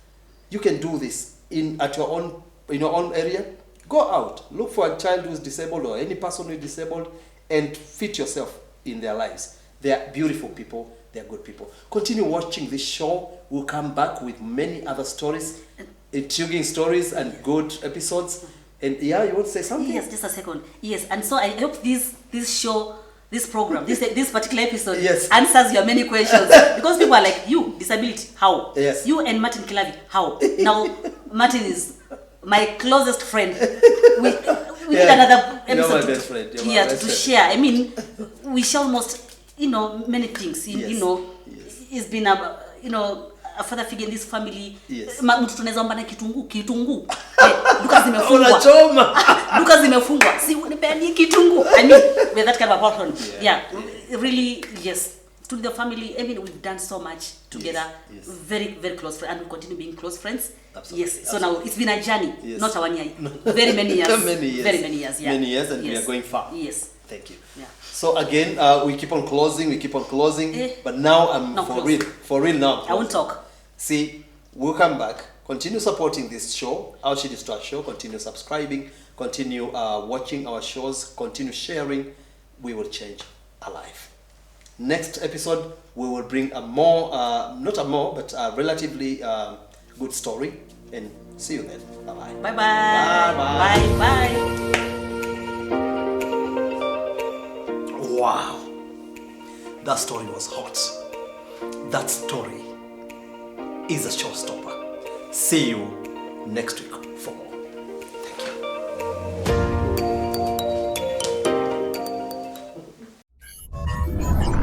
You can do this in your own area. Go out, look for a child who is disabled or any person who is disabled and fit yourself in their lives. They are beautiful people. They are good people. Continue watching this show. We'll come back with many other stories, intriguing stories and good episodes. And yeah, you want to say something? Yes, just a second. Yes, and so I hope this show this program, this particular episode Yes. answers your many questions. Because people are like, you, disability, how? Yes. You and Martin Kilavi, how? Now, Martin is my closest friend. We need another episode You're my best friend. You're my best to friend. share. I mean, we share almost, many things. Yes. He's been a, a father figure in this family. Yes. Mtu tunaweza omba na kitunguu. Duka zimefungwa. Unachoma. Duka zimefungwa. Si unipeni kitunguu. I mean, we're that kind of a person. Yeah. Really, yes. To the family, I mean, we've done so much together. Yes. Very, very close friends, and we continue being close friends. Absolutely. Yes. So now it's been a journey, Yes. not a 1 year. Very many years. Many years. Very many years. Yeah. Many years, and we Yes. are going far. Yes. Thank you. Yeah. So again, we keep on closing, but now I'm Now for close. real. For real now. I won't talk. See, we'll come back. Continue supporting this show, Our Shit is Trash Show. Continue subscribing. Continue watching our shows. Continue sharing. We will change a life. Next episode, we will bring a more, not a more, but a relatively good story. And see you then. Bye-bye. Bye-bye. Bye-bye. Bye-bye. Wow. That story was hot. That story is a showstopper. See you next week for more. Thank you.